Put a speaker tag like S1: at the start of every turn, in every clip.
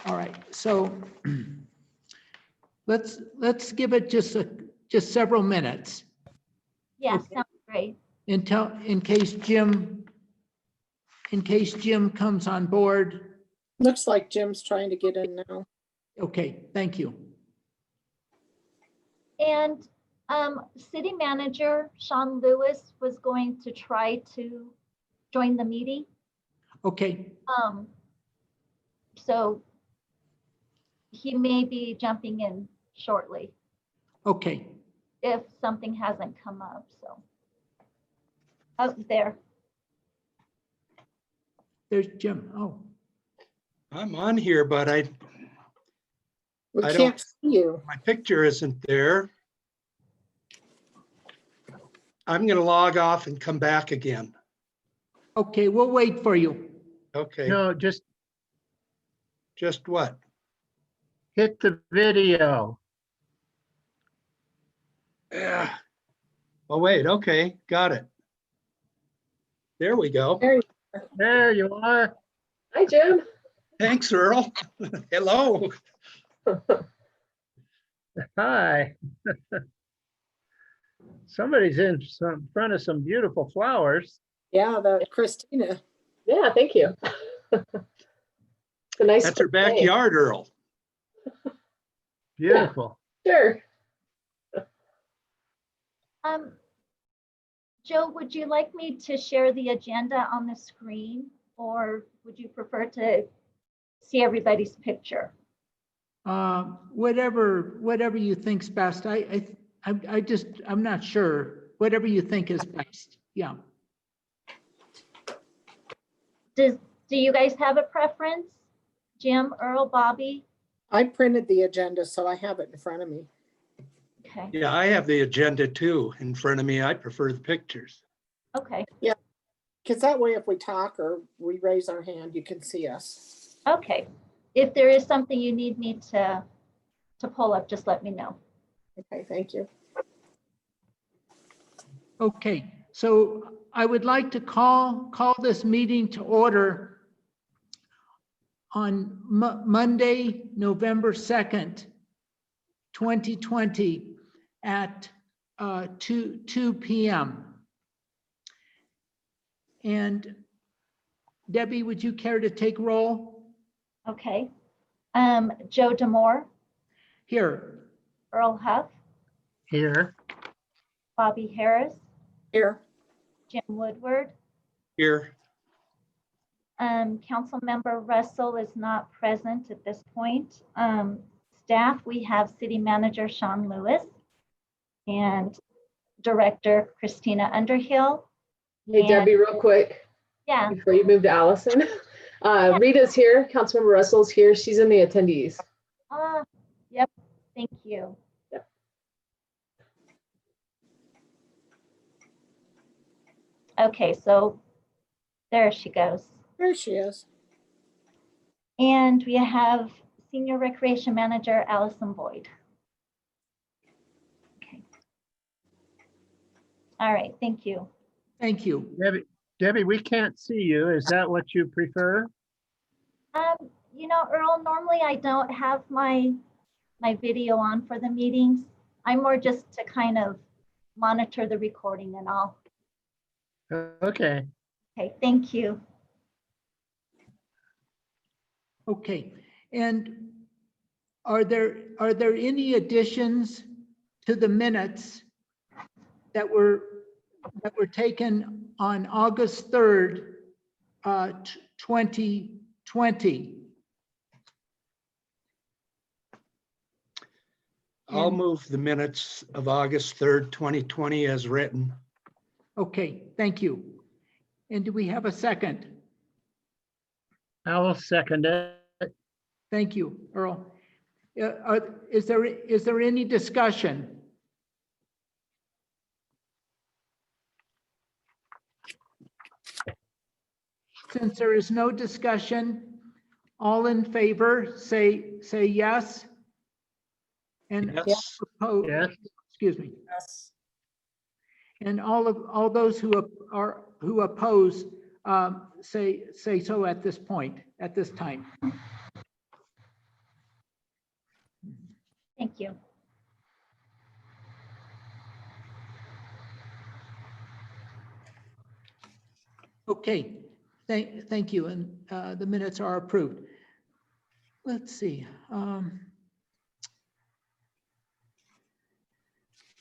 S1: All right, so let's give it just several minutes
S2: Yeah,
S1: Okay.
S2: sounds great.
S1: in case Jim comes on board.
S3: Looks like Jim's trying to get in now.
S1: Okay, thank you.
S2: And City Manager Sean Lewis was going to try to join the meeting.
S1: Okay,
S2: So he may be jumping in shortly
S1: okay,
S2: if something hasn't come up, so. Oh, there.
S1: there's Jim. Oh,
S4: I'm on here, but
S3: We
S4: I
S3: can't
S4: don't-
S3: see you.
S4: my picture isn't there. I'm gonna log off and come back again.
S1: okay, we'll wait for you.
S4: Okay,
S5: No, just
S4: just what?
S5: hit the video.
S4: Yeah. Oh, wait, okay, got it. There we go.
S5: There you are.
S6: Hi, Jim.
S4: Thanks, Earl. Hello.
S5: Hi. Somebody's in front of some beautiful flowers.
S3: Yeah, the Christina.
S6: Yeah, thank you. It's a nice.
S4: That's her
S6: spring day.
S4: backyard, Earl.
S5: Beautiful.
S6: Sure.
S2: Joe, would you like me to share the agenda on the screen, or would you prefer to see everybody's picture?
S1: Whatever you think's best. I'm not sure. Whatever you think is best. Yeah.
S2: Do you guys have a preference? Jim, Earl, Bobby?
S3: I printed the agenda, so I have it in front of me.
S2: Okay,
S4: Yeah, I have the agenda too in front of me. I prefer the pictures.
S2: okay,
S3: Because that way, if we talk or we raise our hand, you can see us.
S2: okay. If there is something you need me to pull up, just let me know.
S3: Okay, thank you.
S1: Okay, so I would like to call this meeting to order on Monday, November 2nd, 2020 at 2 p.m. And Debbie, would you care to take roll?
S2: Okay. Joe DeMoor,
S1: Here.
S2: Earl Huff,
S5: Here.
S2: Bobby Harris,
S3: Here,
S2: Jim Woodward.
S4: Here,
S2: Councilmember Russell is not present at this point. Staff, we have City Manager Sean Lewis and Director Christina Underhill.
S6: Hey,
S2: And-
S6: Debbie, real quick,
S2: Yeah,
S6: before you move to Allison. Rita's here, Councilmember Russell's here. She's in the attendees.
S2: yep, thank you.
S6: Yep.
S2: Okay, so there she goes.
S3: there she is.
S2: And we have Senior Recreation Manager Allison Boyd. Okay. All right, thank you.
S1: Thank you.
S5: Debbie, we can't see you. Is that what you prefer?
S2: You know, Earl, normally I don't have my video on for the meetings. I'm more just to kind of monitor the recording and all.
S5: Okay.
S2: Okay, thank you.
S1: Okay, and are there any additions to the minutes that were taken on August 3rd, 2020?
S4: I'll move the minutes of August 3rd, 2020 as written.
S1: Okay, thank you. And do we have a second?
S5: I will second it.
S1: Thank you, Earl. Is there any discussion? Since there is no discussion, all in favor, say yes. And
S4: Yes,
S1: opposed,
S5: Yes.
S1: excuse me.
S3: Yes.
S1: And all those who oppose, say so at this point, at this time.
S2: Thank you.
S1: Okay, thank you, and the minutes are approved. Let's see.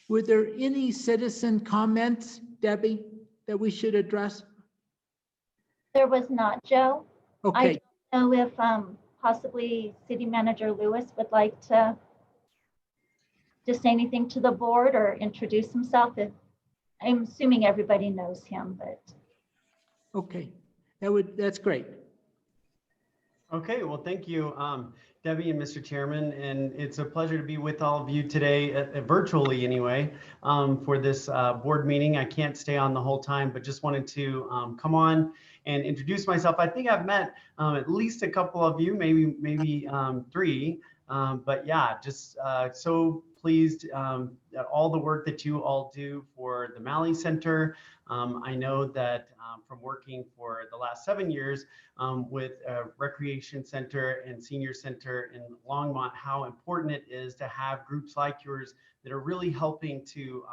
S1: Were there any citizen comments, Debbie, that we should address?
S2: There was not, Joe.
S1: Okay,
S2: I don't know if possibly City Manager Lewis would like to say anything to the board or introduce himself. I'm assuming everybody knows him, but
S1: okay, that's great.
S7: Okay, well, thank you, Debbie and Mr. Chairman, and it's a pleasure to be with all of you today, virtually anyway, for this board meeting. I can't stay on the whole time, but just wanted to come on and introduce myself. I think I've met at least a couple of you, maybe three, but yeah, just so pleased at all the work that you all do for the Malley Center. I know that from working for the last 7 years with a recreation center and senior center in Longmont, how important it is to have groups like yours that are really helping to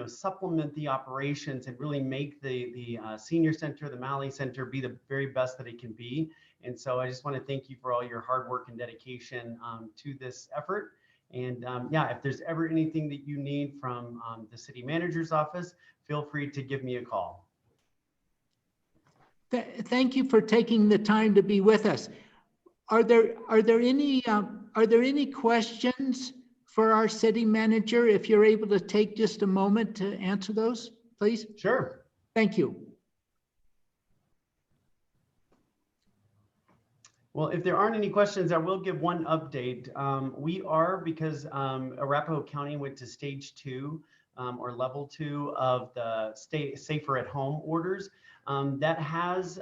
S7: supplement the operations and really make the senior center, the Malley Center, be the very best that it can be. And so I just want to thank you for all your hard work and dedication to this effort. And yeah, if there's ever anything that you need from the city manager's office, feel free to give me a call.
S1: Thank you for taking the time to be with us. Are there any questions for our city manager? If you're able to take just a moment to answer those, please.
S7: Sure.
S1: Thank you.
S7: Well, if there aren't any questions, I will give one update. We are, because Arapahoe County went to stage 2 or level 2 of the safer at home orders. That has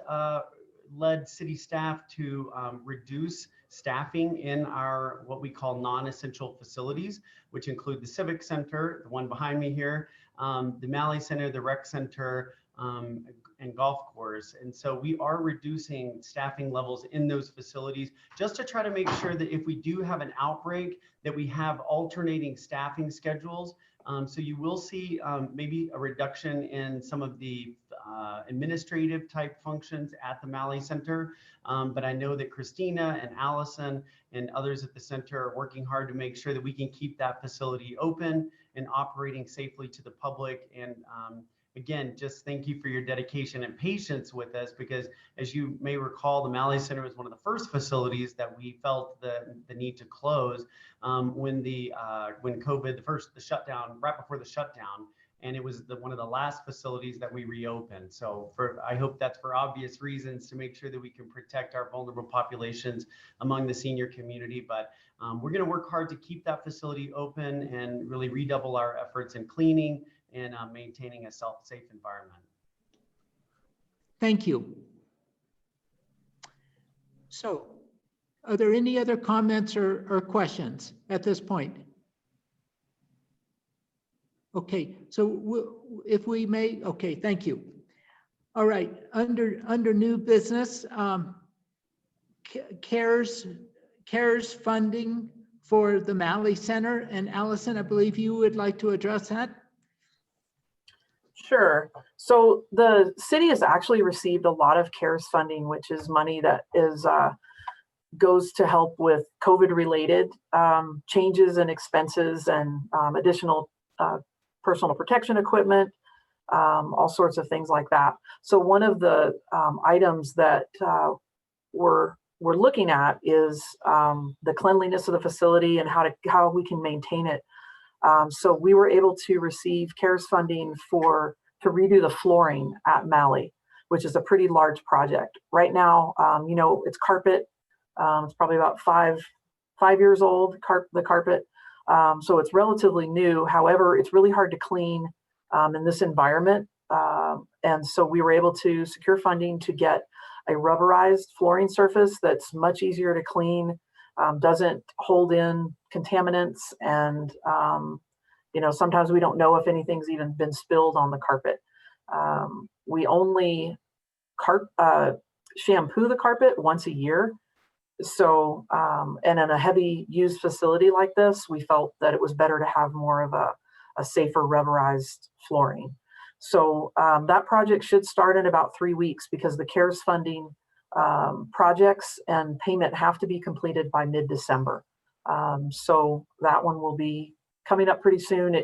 S7: led city staff to reduce staffing in our what we call non-essential facilities, which include the Civic Center, the one behind me here, the Malley Center, the Rec Center, and golf course. And so we are reducing staffing levels in those facilities just to try to make sure that if we do have an outbreak, that we have alternating staffing schedules. So you will see maybe a reduction in some of the administrative type functions at the Malley Center. But I know that Christina and Allison and others at the center are working hard to make sure that we can keep that facility open and operating safely to the public. And again, just thank you for your dedication and patience with us, because as you may recall, the Malley Center was one of the first facilities that we felt the need to close when COVID, the shutdown, right before the shutdown, and it was one of the last facilities that we reopened. So I hope that's for obvious reasons, to make sure that we can protect our vulnerable populations among the senior community. But we're going to work hard to keep that facility open and really redouble our efforts in cleaning and maintaining a safe environment.
S1: Thank you. So, are there any other comments or questions at this point? Okay, so if we may, okay, thank you. All right, under new business, CARES funding for the Malley Center, and Allison, I believe you would like to address that.
S8: Sure. So the city has actually received a lot of CARES funding, which is money that goes to help with COVID-related changes in expenses and additional personal protection equipment, all sorts of things like that. So one of the items that we're looking at is the cleanliness of the facility and how we can maintain it. So we were able to receive CARES funding to redo the flooring at Malley, which is a pretty large project. Right now, it's carpet. It's probably about five years old, the carpet. So it's relatively new. However, it's really hard to clean in this environment. And so we were able to secure funding to get a rubberized flooring surface that's much easier to clean, doesn't hold in contaminants, and sometimes we don't know if anything's even been spilled on the carpet. We only shampoo the carpet once a year. So, and in a heavy used facility like this, we felt that it was better to have more of a safer rubberized flooring. So that project should start in about 3 weeks because the CARES funding projects and payment have to be completed by mid-December. So that one will be coming up pretty soon.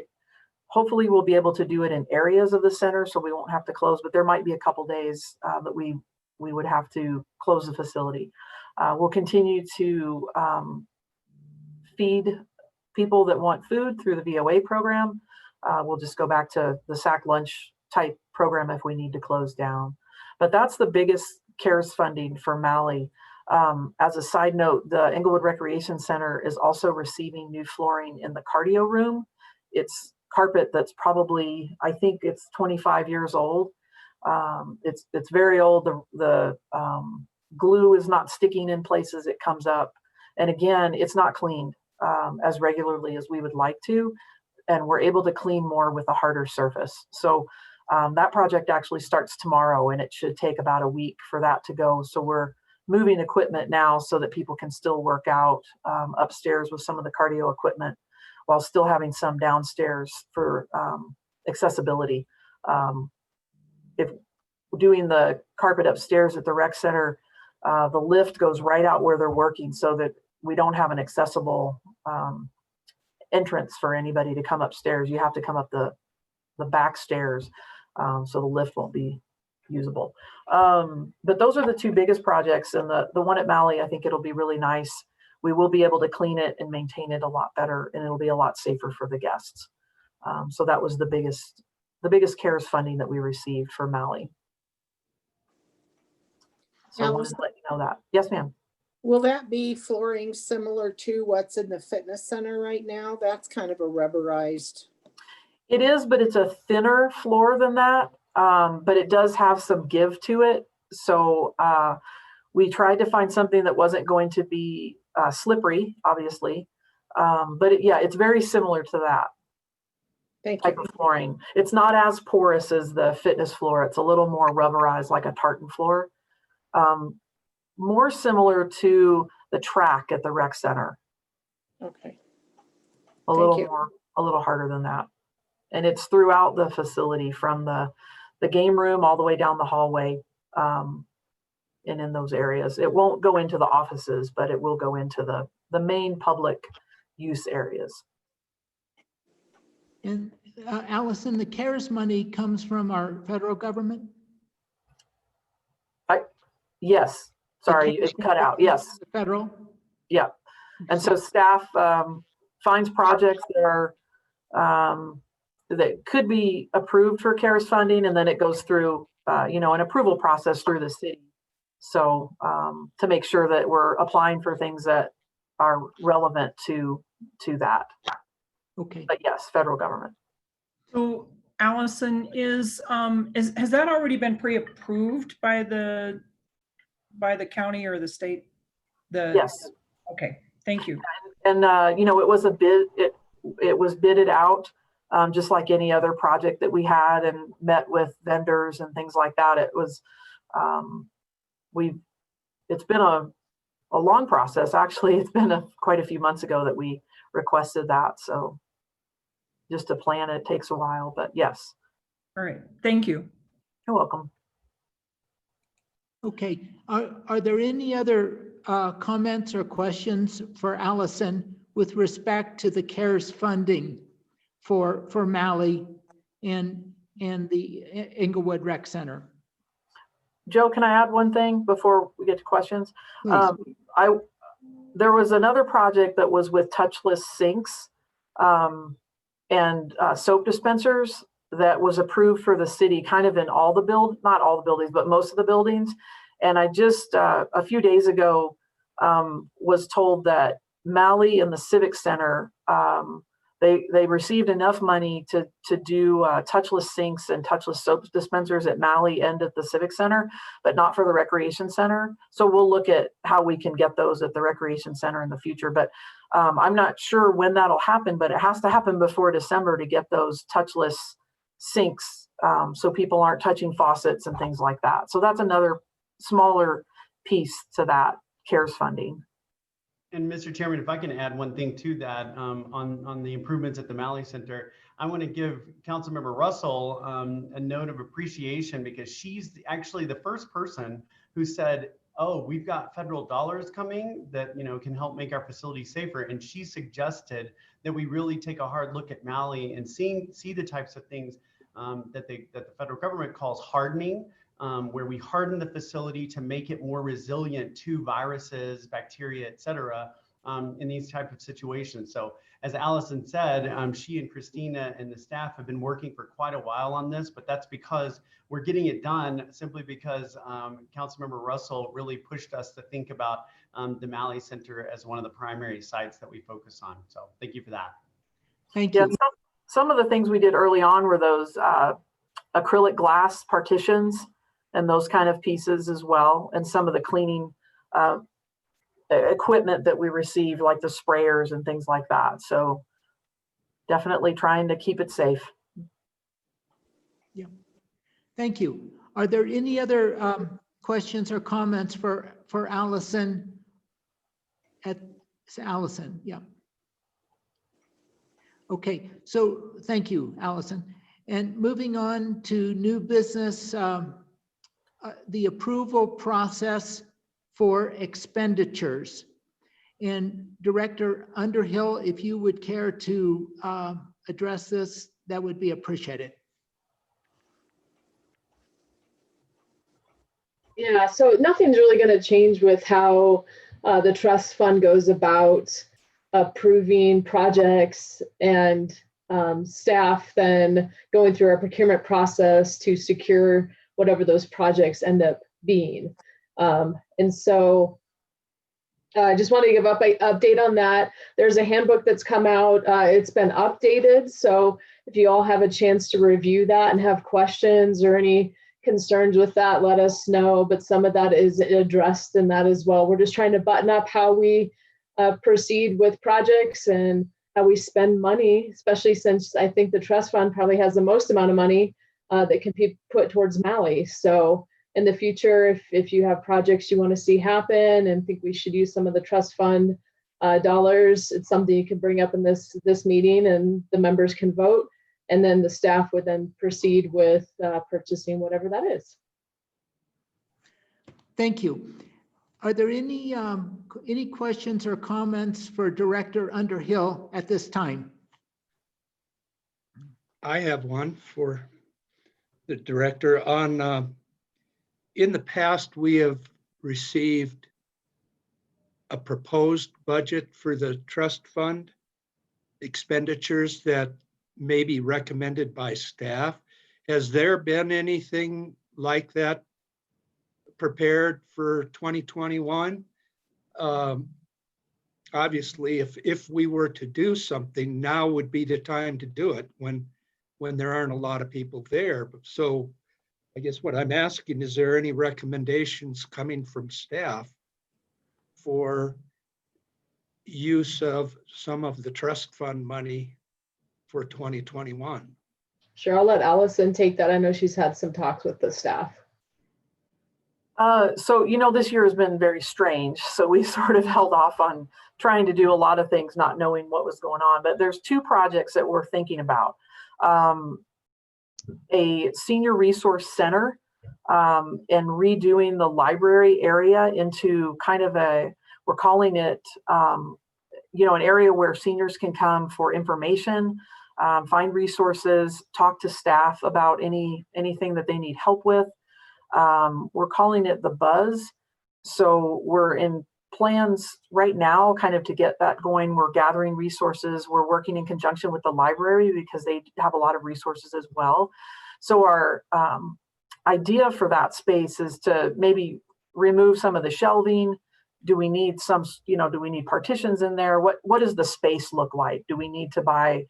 S8: Hopefully we'll be able to do it in areas of the center so we won't have to close, but there might be a couple days that we would have to close the facility. We'll continue to feed people that want food through the VOA program. We'll just go back to the sack lunch type program if we need to close down. But that's the biggest CARES funding for Malley. As a side note, the Englewood Recreation Center is also receiving new flooring in the cardio room. It's carpet that's probably, I think it's 25 years old. It's very old. The glue is not sticking in places it comes up. And again, it's not cleaned as regularly as we would like to. And we're able to clean more with a harder surface. So that project actually starts tomorrow and it should take about a week for that to go. So we're moving equipment now so that people can still work out upstairs with some of the cardio equipment while still having some downstairs for accessibility. If doing the carpet upstairs at the rec center, the lift goes right out where they're working so that we don't have an accessible entrance for anybody to come upstairs. You have to come up the back stairs, so the lift won't be usable. But those are the two biggest projects, and the one at Malley, I think it'll be really nice. We will be able to clean it and maintain it a lot better, and it'll be a lot safer for the guests. So that was the biggest CARES funding that we received for Malley. So I wanted to let you know that. Yes, ma'am.
S3: Will that be flooring similar to what's in the fitness center right now? That's kind of a rubberized.
S8: It is, but it's a thinner floor than that. But it does have some give to it. So we tried to find something that wasn't going to be slippery, obviously. But it's very similar to that type of flooring. It's not as porous as the fitness floor. It's a little more rubberized, like a tartan floor. More similar to the track at the rec center.
S3: Okay.
S8: A little harder than that. And it's throughout the facility from the game room all the way down the hallway and in those areas. It won't go into the offices, but it will go into the main public use areas.
S1: And Allison, the CARES money comes from our federal government?
S8: Yes. Sorry, it cut out. Yes.
S1: The federal?
S8: Yeah. And so staff finds projects that are that could be approved for CARES funding, and then it goes through an approval process through the city. So to make sure that we're applying for things that are relevant to that.
S1: Okay.
S8: But yes, federal government.
S9: So Allison, has that already been pre-approved by the county or the state?
S8: Yes.
S9: Okay, thank you.
S8: And it was a bid. It was bidded out just like any other project that we had, and met with vendors and things like that. It was it's been a long process. Actually, it's been quite a few months ago that we requested that. So just to plan it takes a while, but yes.
S9: All right, thank you.
S8: You're welcome.
S1: Okay, are there any other comments or questions for Allison with respect to the CARES funding for Malley and the Englewood Rec Center?
S8: Joe, can I add one thing before we get to questions? There was another project that was with touchless sinks and soap dispensers that was approved for the city, kind of in not all the buildings, but most of the buildings. And I just a few days ago was told that Malley and the Civic Center, they received enough money to do touchless sinks and touchless soap dispensers at Malley and at the Civic Center, but not for the Recreation Center. So we'll look at how we can get those at the Recreation Center in the future. But I'm not sure when that'll happen, but it has to happen before December to get those touchless sinks so people aren't touching faucets and things like that. So that's another smaller piece to that CARES funding.
S7: And Mr. Chairman, if I can add one thing to that, on the improvements at the Malley Center, I want to give Councilmember Russell a note of appreciation, because she's actually the first person who said, oh, we've got federal dollars coming that, you know, can help make our facilities safer. And she suggested that we really take a hard look at Malley and see the types of things that the federal government calls hardening, where we harden the facility to make it more resilient to viruses, bacteria, et cetera, in these type of situations. So as Allison said, she and Christina and the staff have been working for quite a while on this, but that's because we're getting it done simply because Councilmember Russell really pushed us to think about the Malley Center as one of the primary sites that we focus on. So thank you for that.
S1: Thank
S8: Yeah,
S1: you.
S8: some of the things we did early on were those acrylic glass partitions and those kind of pieces as well. And some of the cleaning equipment that we received, like the sprayers and things like that. So definitely trying to keep it safe.
S1: Yeah. Thank you. Are there any other questions or comments for Allison? Allison, yeah. Okay, so thank you, Allison. And moving on to new business, the approval process for expenditures. And Director Underhill, if you would care to address this, that would be appreciated.
S6: Yeah, so nothing's really going to change with how the trust fund goes about approving projects, and staff then going through our procurement process to secure whatever those projects end up being. And so I just want to give an update on that. There's a handbook that's come out. It's been updated. So if you all have a chance to review that and have questions or any concerns with that, let us know. But some of that is addressed in that as well. We're just trying to button up how we proceed with projects and how we spend money, especially since I think the trust fund probably has the most amount of money that can be put towards Malley. So in the future, if you have projects you want to see happen and think we should use some of the trust fund dollars, it's something you can bring up in this meeting and the members can vote. And then the staff would then proceed with purchasing whatever that is.
S1: Thank you. Are there any questions or comments for Director Underhill at this time?
S4: I have one for the director on, in the past, we have received a proposed budget for the trust fund expenditures that may be recommended by staff. Has there been anything like that prepared for 2021? Obviously, if we were to do something, now would be the time to do it when there aren't a lot of people there. So I guess what I'm asking, is there any recommendations coming from staff for use of some of the trust fund money for 2021?
S6: Sure, I'll let Allison take that. I know she's had some talks with the staff.
S8: So, you know, this year has been very strange. So we sort of held off on trying to do a lot of things, not knowing what was going on. But there's two projects that we're thinking about. A senior resource center and redoing the library area into kind of we're calling it, you know, an area where seniors can come for information, find resources, talk to staff about anything that they need help with. We're calling it the Buzz. So we're in plans right now kind of to get that going. We're gathering resources. We're working in conjunction with the library because they have a lot of resources as well. So our idea for that space is to maybe remove some of the shelving. Do we need some, you know, do we need partitions in there? What does the space look like? Do we need to buy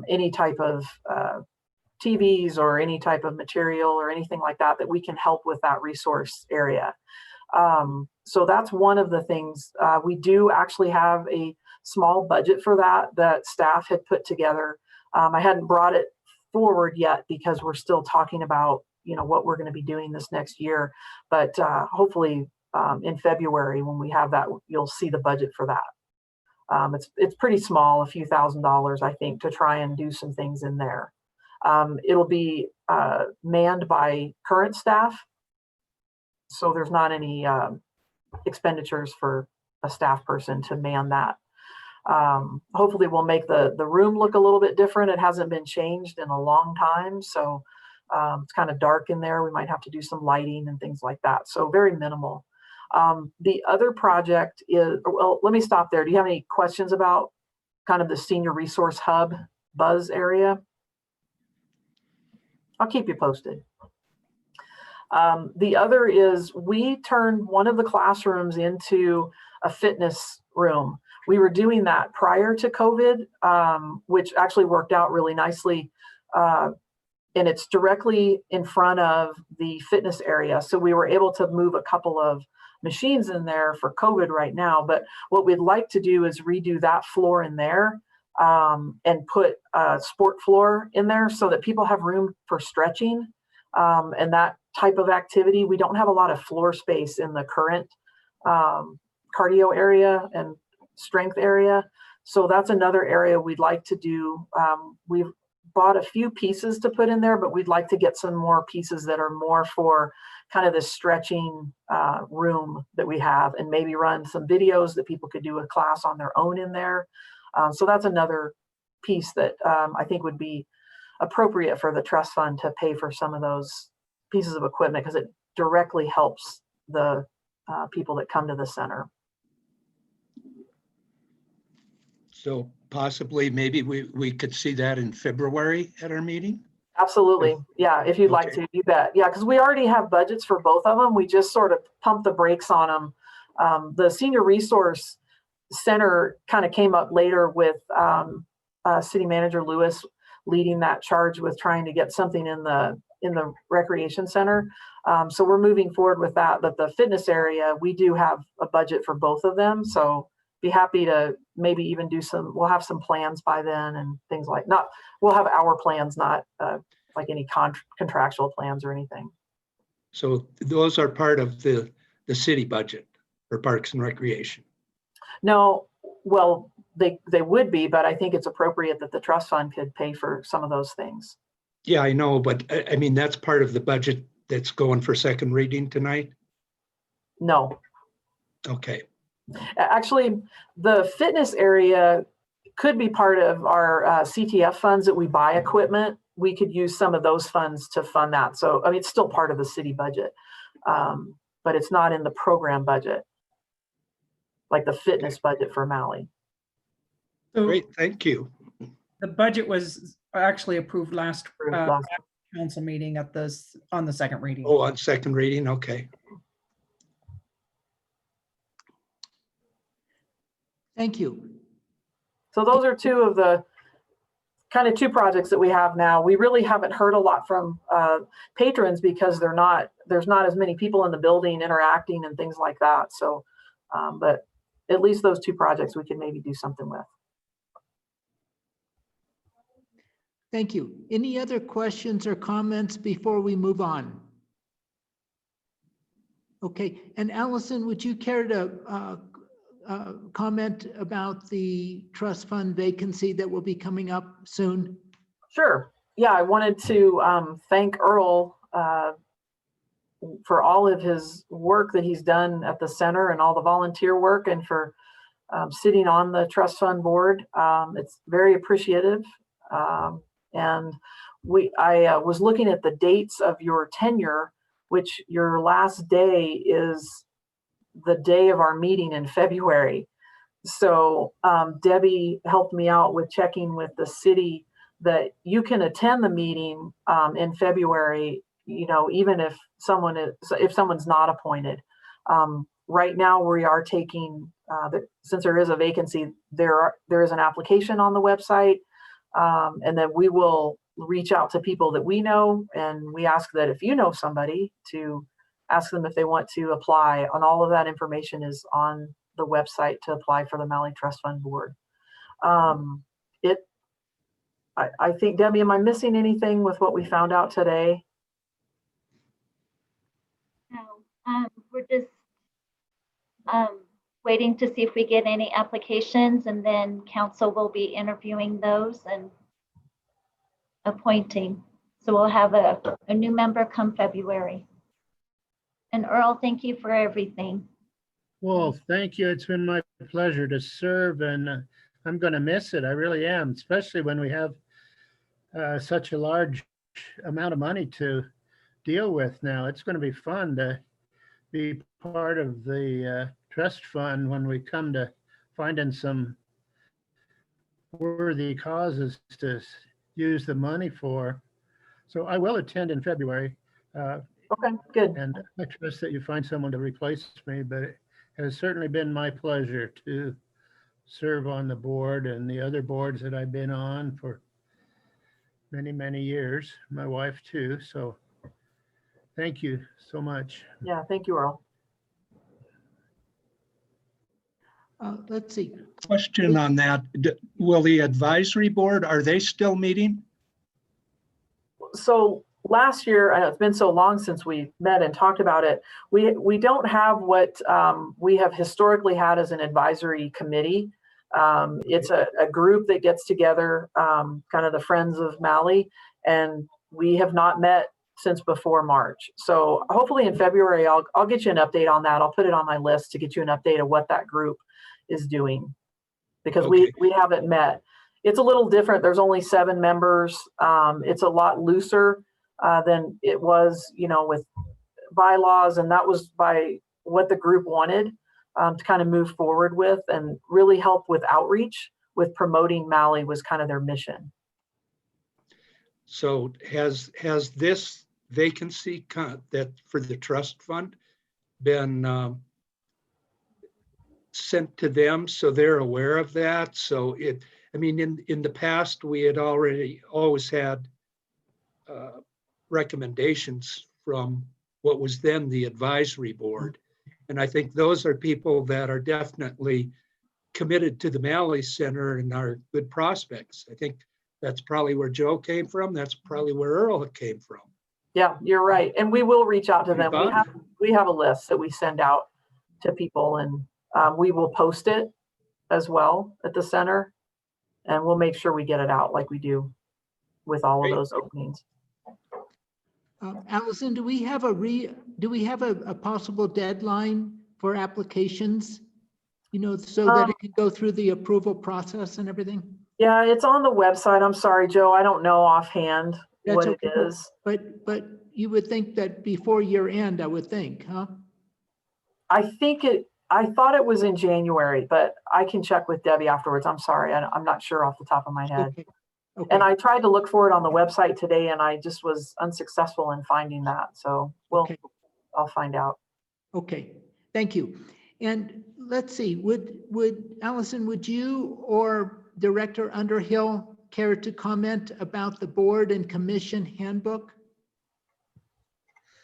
S8: any type of TVs or any type of material or anything like that we can help with that resource area? So that's one of the things. We do actually have a small budget for that staff had put together. I hadn't brought it forward yet because we're still talking about, you know, what we're going to be doing this next year, but hopefully in February. When we have that, you'll see the budget for that. It's pretty small, a few $1,000s, I think, to try and do some things in there. It'll be manned by current staff, so there's not any expenditures for a staff person to man that. Hopefully we'll make the room look a little bit different. It hasn't been changed in a long time, so it's kind of dark in there. We might have to do some lighting and things like that, so very minimal. The other project is, well, let me stop there. Do you have any questions about kind of the senior resource hub buzz area? I'll keep you posted. The other is we turned one of the classrooms into a fitness room. We were doing that prior to COVID, which actually worked out really nicely. And it's directly in front of the fitness area. So we were able to move a couple of machines in there for COVID right now. But what we'd like to do is redo that floor in there and put a sport floor in there so that people have room for stretching and that type of activity. We don't have a lot of floor space in the current cardio area and strength area. So that's another area we'd like to do. We've bought a few pieces to put in there, but we'd like to get some more pieces that are more for kind of the stretching room that we have, and maybe run some videos that people could do a class on their own in there. So that's another piece that I think would be appropriate for the trust fund to pay for some of those pieces of equipment, because it directly helps the people that come to the center.
S4: So possibly, maybe we could see that in February at our meeting?
S8: Absolutely. Yeah, if you'd like
S4: Okay.
S8: to, you bet. Yeah, because we already have budgets for both of them. We just sort of pumped the brakes on them. The Senior Resource Center kind of came up later with City Manager Lewis leading that charge with trying to get something in the recreation center. So we're moving forward with that. But the fitness area, we do have a budget for both of them. So be happy to maybe even do some, we'll have some plans by then and things like, we'll have our plans, not like any contractual plans or anything.
S4: So those are part of the city budget for Parks and Recreation?
S8: No, well, they would be, but I think it's appropriate that the trust fund could pay for some of those things.
S4: Yeah, I know, but I mean, that's part of the budget that's going for second reading tonight?
S8: No.
S4: Okay.
S8: Actually, the fitness area could be part of our CTF funds that we buy equipment. We could use some of those funds to fund that. So, I mean, it's still part of the city budget, but it's not in the program budget, like the fitness budget for Malley.
S9: So
S4: Great, thank you.
S9: the budget was actually approved last council meeting on the second reading.
S4: Oh, on second reading, okay.
S1: Thank you.
S8: So those are two of the two projects that we have now. We really haven't heard a lot from patrons because there's not as many people in the building interacting and things like that. So, but at least those two projects we can maybe do something with.
S1: Thank you. Any other questions or comments before we move on? Okay, and Allison, would you care to comment about the trust fund vacancy that will be coming up soon?
S8: Sure. Yeah, I wanted to thank Earl for all of his work that he's done at the center and all the volunteer work, and for sitting on the trust fund board. It's very appreciative. And I was looking at the dates of your tenure, which your last day is the day of our meeting in February. So Debbie helped me out with checking with the city that you can attend the meeting in February, even if someone's not appointed. Right now we are taking, since there is a vacancy, there is an application on the website, and then we will reach out to people that we know, and we ask that if you know somebody, to ask them if they want to apply. And all of that information is on the website to apply for the Malley Trust Fund Board. I think, Debbie, am I missing anything with what we found out today?
S2: No, we're just Waiting to see if we get any applications, and then council will be interviewing those and appointing. So we'll have a new member come February. And Earl, thank you for everything.
S5: Well, thank you. It's been my pleasure to serve, and I'm going to miss it. I really am, especially when we have such a large amount of money to deal with now. It's going to be fun to be part of the trust fund when we come to finding some worthy causes to use the money for. So I will attend in February.
S8: Okay, good.
S5: And I trust that you find someone to replace me, but it has certainly been my pleasure to serve on the board and the other boards that I've been on for many, many years. My wife too. So thank you so much.
S8: Yeah, thank you, Earl.
S1: Let's see.
S4: Question on that. Will the advisory board, are they still meeting?
S8: So last year, and it's been so long since we met and talked about it, we don't have what we have historically had as an advisory committee. It's a group that gets together, kind of the Friends of Malley, and we have not met since before March. So hopefully in February, I'll get you an update on that. I'll put it on my list to get you an update of what that group is doing, because
S4: Okay.
S8: we haven't met. It's a little different. There's only 7 members. It's a lot looser than it was, with bylaws, and that was by what the group wanted to kind of move forward with and really help with outreach, with promoting Malley was kind of their mission.
S4: So has this vacancy that for the trust fund been sent to them so they're aware of that? So in the past, we had always had recommendations from what was then the advisory board. And I think those are people that are definitely committed to the Malley Center and are good prospects. I think that's probably where Joe came from. That's probably where Earl came from.
S8: Yeah, you're right. And we will reach out to them. We have a list that we send out to people, and we will post it as well at the center, and we'll make sure we get it out like we do with all of those openings.
S1: Allison, do we have a possible deadline for applications? So that it could go through the approval process and everything?
S8: Yeah, it's on the website. I'm sorry, Joe. I don't know offhand what it is.
S1: But you would think that before year end, I would think, huh?
S8: I thought it was in January, but I can check with Debbie afterwards. I'm sorry. I'm not sure off the top of my head.
S1: Okay.
S8: And I tried to look for it on the website today, and I just was unsuccessful in finding that. So I'll find out.
S1: Okay, thank you. And let's see, Allison, would you or Director Underhill care to comment about the board and commission handbook?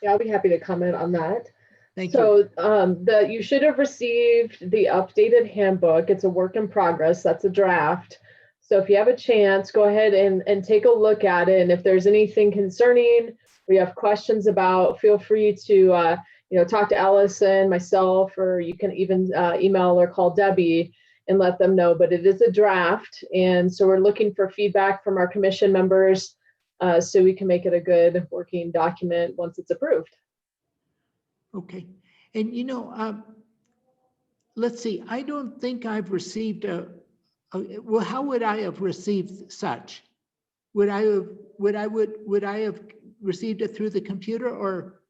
S6: Yeah, I'll be happy to comment on that.
S1: Thank you.
S6: So you should have received the updated handbook. It's a work in progress. That's a draft. So if you have a chance, go ahead and take a look at it. And if there's anything concerning or you have questions about, feel free to talk to Allison, myself, or you can even email or call Debbie and let them know. But it is a draft. And so we're looking for feedback from our commission members so we can make it a good working document once it's approved.
S1: Okay. And let's see, I don't think I've received well, how would I have received such? Would I have received it through the computer, or?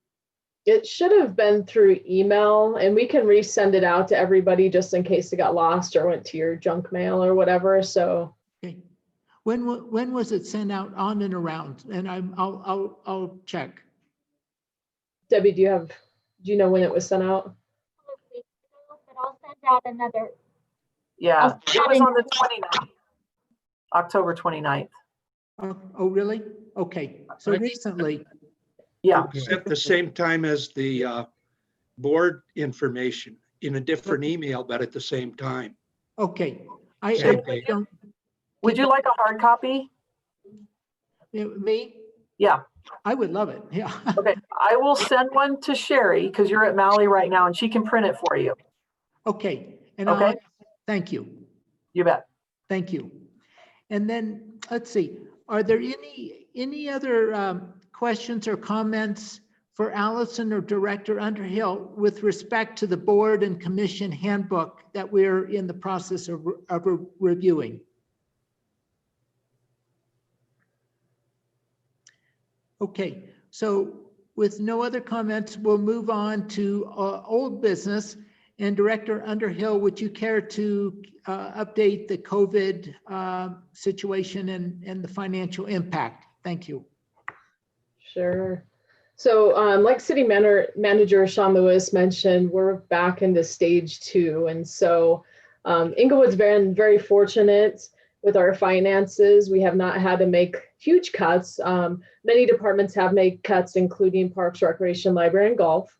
S6: It should have been through email, and we can resend it out to everybody just in case it got lost or went to your junk mail or whatever. So.
S1: Okay. When was it sent out on and around? And I'll check.
S6: Debbie, do you know when it was sent out?
S2: But I'll send out another.
S8: Yeah, it was on the 29th, October 29th.
S1: Oh, really? Okay, so recently.
S8: Yeah.
S4: At the same time as the board information in a different email, but at the same time.
S1: Okay.
S8: Would you like a hard copy?
S1: Me?
S8: Yeah.
S1: I would love it. Yeah.
S8: Okay. I will send one to Sherry because you're at Malley right now and she can print it for you.
S1: Okay. And
S8: Okay.
S1: thank you.
S8: You bet.
S1: Thank you. And then let's see, are there any other questions or comments for Allison or Director Underhill with respect to the board and commission handbook that we're in the process of reviewing? Okay, so with no other comments, we'll move on to old business. And Director Underhill, would you care to update the COVID situation and the financial impact? Thank you.
S6: Sure. So like City Manager Sean Lewis mentioned, we're back into stage 2. And so Inglewood's been very fortunate with our finances. We have not had to make huge cuts. Many departments have made cuts, including Parks, Recreation, Library, and Golf,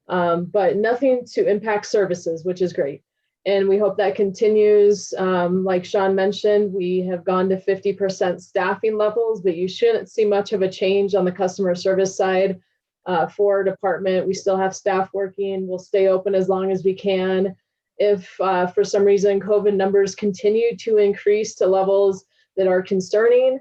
S6: but nothing to impact services, which is great. And we hope that continues. Like Sean mentioned, we have gone to 50% staffing levels, but you shouldn't see much of a change on the customer service side for our department. We still have staff working. We'll stay open as long as we can. If for some reason COVID numbers continue to increase to levels that are concerning,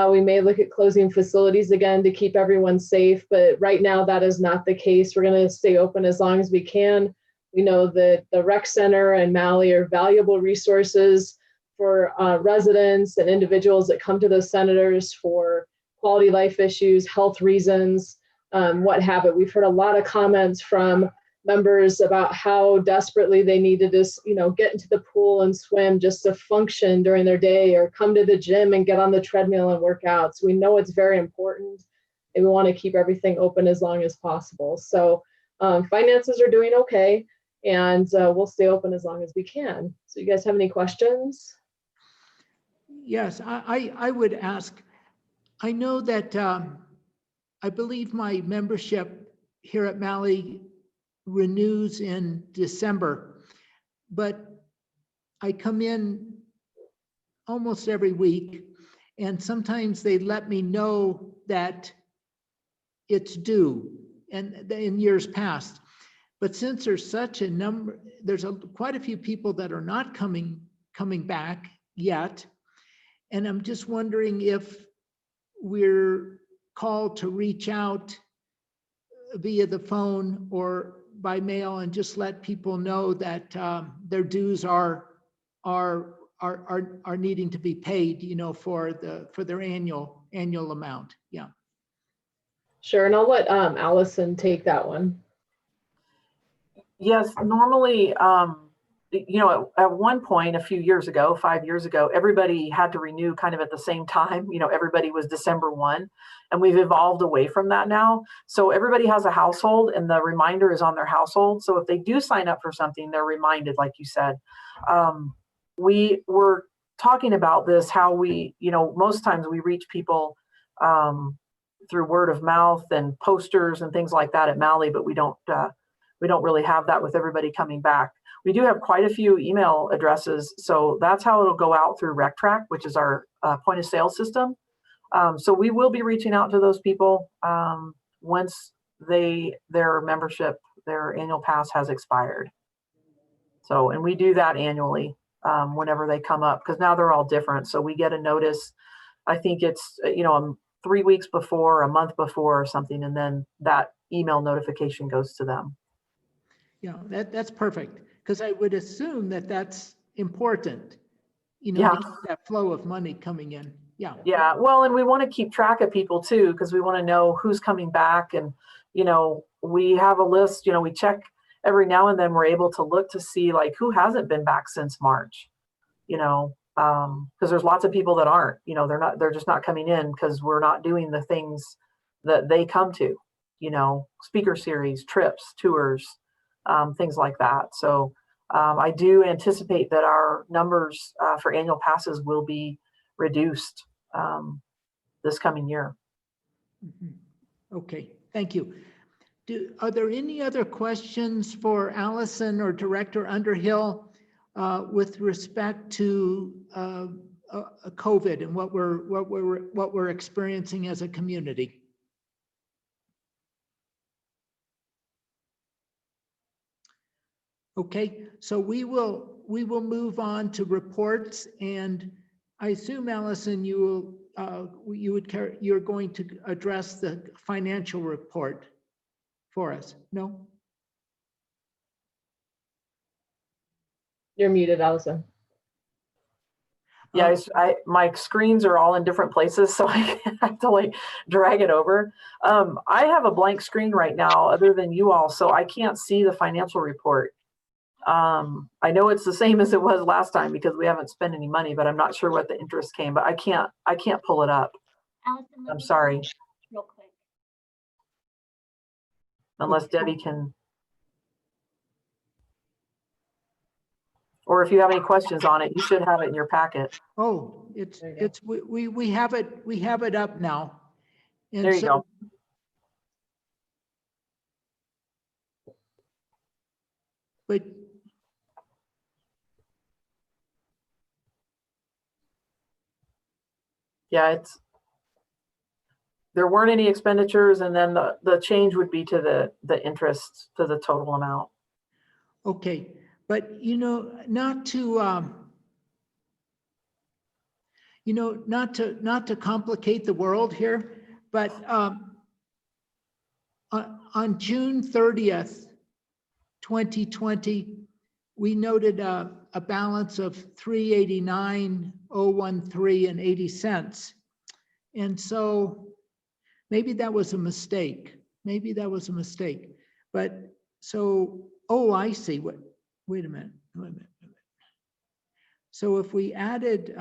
S6: we may look at closing facilities again to keep everyone safe. But right now, that is not the case. We're going to stay open as long as we can. We know that the rec center and Malley are valuable resources for residents and individuals that come to those centers for quality life issues, health reasons, what have it. We've heard a lot of comments from members about how desperately they needed to, get into the pool and swim just to function during their day, or come to the gym and get on the treadmill and work out. So we know it's very important, and we want to keep everything open as long as possible. So finances are doing okay, and we'll stay open as long as we can. So you guys have any questions?
S1: Yes, I would ask, I know that I believe my membership here at Malley renews in December, but I come in almost every week, and sometimes they let me know that it's due, and in years past. But since there's such a number, there's quite a few people that are not coming back yet, and I'm just wondering if we're called to reach out via the phone or by mail and just let people know that their dues are needing to be paid, for their annual amount. Yeah.
S6: Sure, and I'll let Allison take that one.
S8: Yes, normally, at one point a few years ago, 5 years ago, everybody had to renew kind of at the same time. Everybody was December 1, and we've evolved away from that now. So everybody has a household, and the reminder is on their household. So if they do sign up for something, they're reminded, like you said. We were talking about this, how we, most times we reach people through word of mouth and posters and things like that at Malley, but we don't really have that with everybody coming back. We do have quite a few email addresses, so that's how it'll go out through RecTrack, which is our point of sale system. So we will be reaching out to those people once their membership, their annual pass has expired. So, and we do that annually whenever they come up, because now they're all different. So we get a notice, I think it's 3 weeks before, a month before or something, and then that email notification goes to them.
S1: Yeah, that's perfect, because I would assume that that's important,
S8: Yeah.
S1: that flow of money coming in. Yeah.
S8: Yeah, well, and we want to keep track of people too, because we want to know who's coming back. And, we have a list, we check every now and then. We're able to look to see like who hasn't been back since March, because there's lots of people that aren't, they're just not coming in because we're not doing the things that they come to, speaker series, trips, tours, things like that. So I do anticipate that our numbers for annual passes will be reduced this coming year.
S1: Okay, thank you. Are there any other questions for Allison or Director Underhill with respect to COVID and what we're experiencing as a community? Okay, so we will move on to reports, and I assume, Allison, you're going to address the financial report for us. No?
S6: You're muted, Allison.
S8: Yeah, my screens are all in different places, so I have to like drag it over. I have a blank screen right now other than you all, so I can't see the financial report. I know it's the same as it was last time because we haven't spent any money, but I'm not sure what the interest came, but I can't pull it up.
S2: Allison, let
S8: I'm
S2: me
S8: sorry.
S2: real quick.
S8: Unless Debbie can. Or if you have any questions on it, you should have it in your packet.
S1: Oh, we have it up now. And
S8: There you go.
S1: But
S8: Yeah, there weren't any expenditures, and then the change would be to the interest to the total amount.
S1: okay, but not to complicate the world here, but on June 30th, 2020, we noted a balance of $389,013.80. And so maybe that was a mistake. But so, oh, I see. Wait a minute. So if we added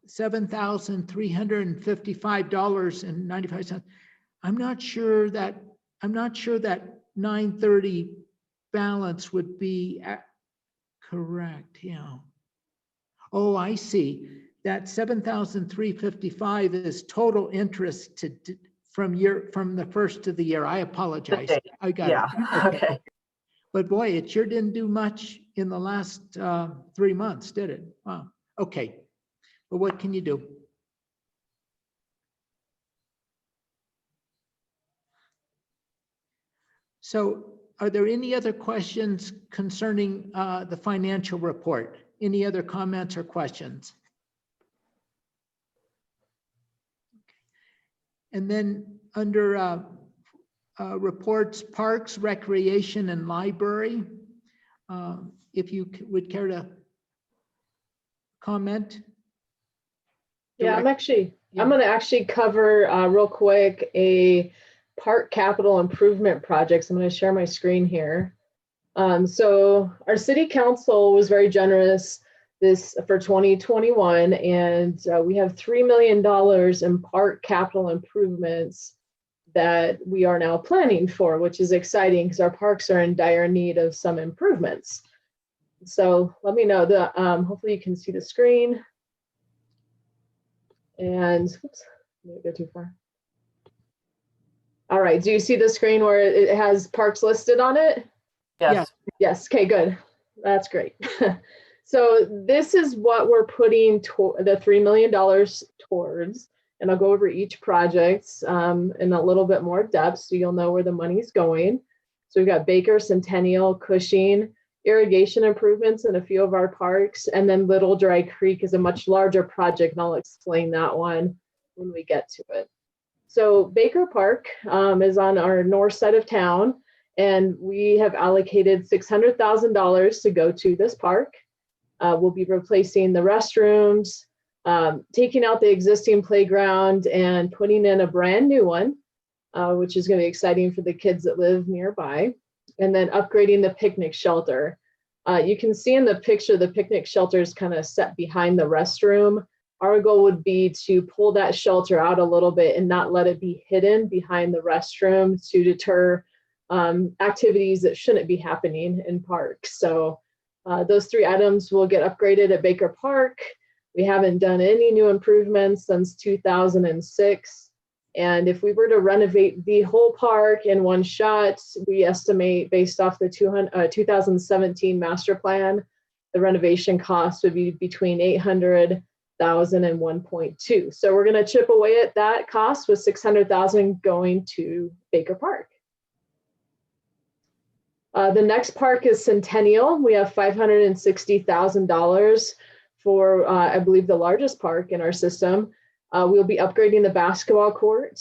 S1: $7,355.95, I'm not sure that 930 balance would be correct. Yeah. Oh, I see. That 7,355 is total interest from the first of the year. I apologize. I got it.
S8: Okay.
S1: But boy, it sure didn't do much in the last 3 months, did it? Wow. Okay. But what can you do? So are there any other questions concerning the financial report? Any other comments or questions? And then under reports, parks, recreation, and library, if you would care to comment.
S6: Yeah, I'm going to actually cover real quick a park capital improvement projects. I'm going to share my screen here. So our city council was very generous for 2021, and we have $3 million in park capital improvements that we are now planning for, which is exciting because our parks are in dire need of some improvements. So let me know hopefully you can see the screen. And oops, didn't go too far. All right, do you see the screen where it has parks listed on it?
S8: Yes.
S6: Yes, okay, good. That's great. So this is what we're putting the $3 million towards, and I'll go over each project in a little bit more depth so you'll know where the money's going. So we've got Baker, Centennial, Cushing, irrigation improvements in a few of our parks, and then Little Dry Creek is a much larger project, and I'll explain that one when we get to it. So Baker Park is on our north side of town, and we have allocated $600,000 to go to this park. We'll be replacing the restrooms, taking out the existing playground and putting in a brand new one, which is going to be exciting for the kids that live nearby, and then upgrading the picnic shelter. You can see in the picture, the picnic shelter is kind of set behind the restroom. Our goal would be to pull that shelter out a little bit and not let it be hidden behind the restroom to deter activities that shouldn't be happening in parks. So those 3 items will get upgraded at Baker Park. We haven't done any new improvements since 2006. And if we were to renovate the whole park in one shot, we estimate based off the 2017 master plan, the renovation cost would be between $800,000 and $1.2. So we're going to chip away at that cost with $600,000 going to Baker Park. The next park is Centennial. We have $560,000 for, I believe, the largest park in our system. We'll be upgrading the basketball court,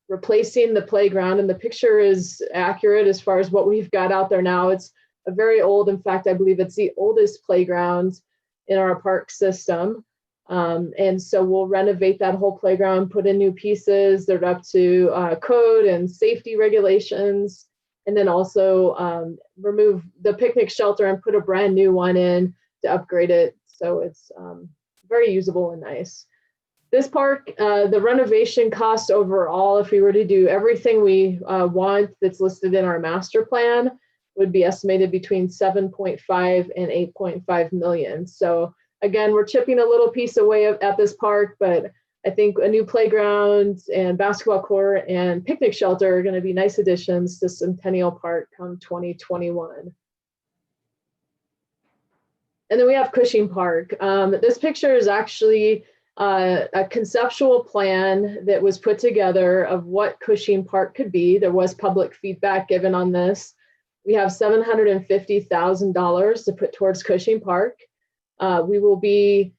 S6: replacing the playground, and the picture is accurate as far as what we've got out there now. It's a very old, in fact, I believe it's the oldest playground in our park system. And so we'll renovate that whole playground, put in new pieces. They're up to code and safety regulations, and then also remove the picnic shelter and put a brand new one in to upgrade it. So it's very usable and nice. This park, the renovation cost overall, if we were to do everything we want that's listed in our master plan, would be estimated between 7.5 and 8.5 million. So again, we're chipping a little piece away at this park, but I think a new playground and basketball court and picnic shelter are going to be nice additions to Centennial Park come 2021. And then we have Cushing Park. This picture is actually a conceptual plan that was put together of what Cushing Park could be. There was public feedback given on this. We have $750,000 to put towards Cushing Park. We will be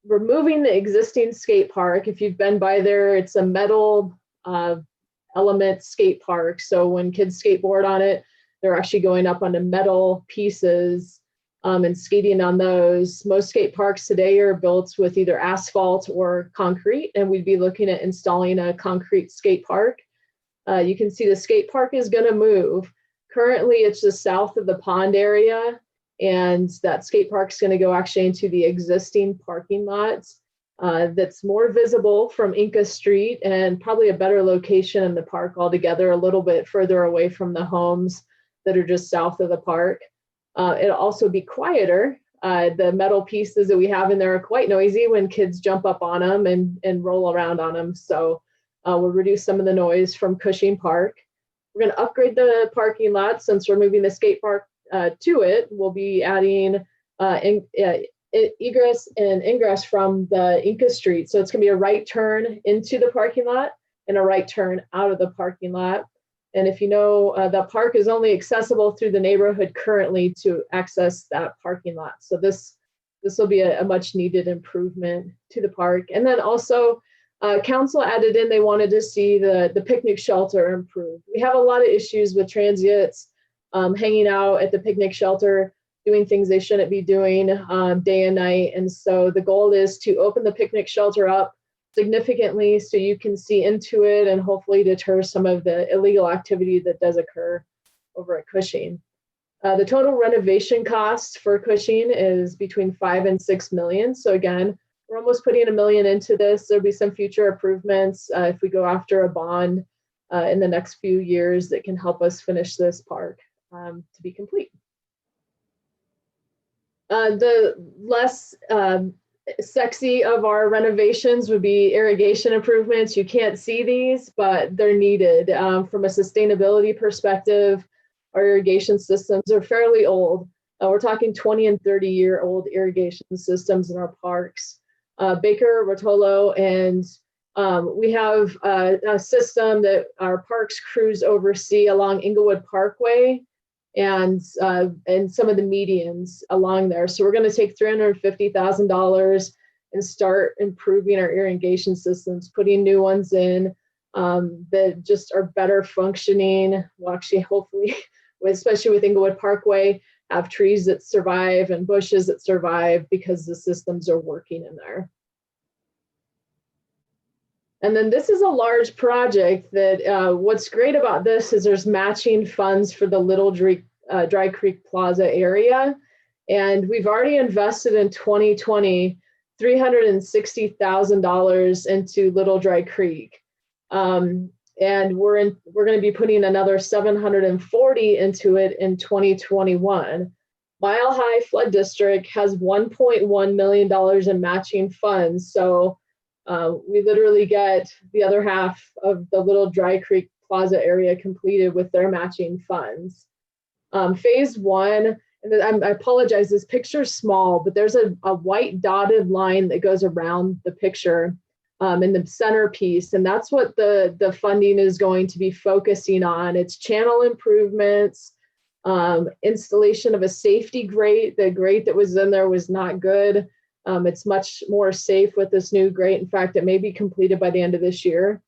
S6: removing the existing skate park. If you've been by there, it's a metal element skate park. So when kids skateboard on it, they're actually going up onto metal pieces and skating on those. Most skate parks today are built with either asphalt or concrete, and we'd be looking at installing a concrete skate park. You can see the skate park is going to move. Currently, it's just south of the pond area, and that skate park is going to go actually into the existing parking lot that's more visible from Inca Street and probably a better location in the park altogether, a little bit further away from the homes that are just south of the park. It'll also be quieter. The metal pieces that we have in there are quite noisy when kids jump up on them and roll around on them. So we'll reduce some of the noise from Cushing Park. We're going to upgrade the parking lot since we're moving the skate park to it. We'll be adding egress and ingress from the Inca Street. So it's going to be a right turn into the parking lot and a right turn out of the parking lot. And if you know, the park is only accessible through the neighborhood currently to access that parking lot. So this will be a much needed improvement to the park. And then also council added in, they wanted to see the picnic shelter improved. We have a lot of issues with transients hanging out at the picnic shelter, doing things they shouldn't be doing day and night. And so the goal is to open the picnic shelter up significantly so you can see into it and hopefully deter some of the illegal activity that does occur over at Cushing. The total renovation cost for Cushing is between 5 and 6 million. So again, we're almost putting $1 million into this. There'll be some future improvements if we go after a bond in the next few years that can help us finish this park to be complete. The less sexy of our renovations would be irrigation improvements. You can't see these, but they're needed. From a sustainability perspective, our irrigation systems are fairly old. We're talking 20 and 30-year-old irrigation systems in our parks. Baker, Rotolo, and we have a system that our parks crews oversee along Inglewood Parkway and some of the medians along there. So we're going to take $350,000 and start improving our irrigation systems, putting new ones in that just are better functioning. We'll actually hopefully, especially with Inglewood Parkway, have trees that survive and bushes that survive because the systems are working in there. And then this is a large project that what's great about this is there's matching funds for the Little Dry Creek Plaza area. And we've already invested in 2020, $360,000 into Little Dry Creek. And we're going to be putting another $740 into it in 2021. Mile High Flood District has $1.1 million in matching funds. So we literally get the other half of the Little Dry Creek Plaza area completed with their matching funds. Phase one, and I apologize, this picture's small, but there's a white dotted line that goes around the picture in the centerpiece, and that's what the funding is going to be focusing on. It's channel improvements, Installation of a safety grate. The grate that was in there was not good. It's much more safe with this new grate. In fact, it may be completed by the end of this year.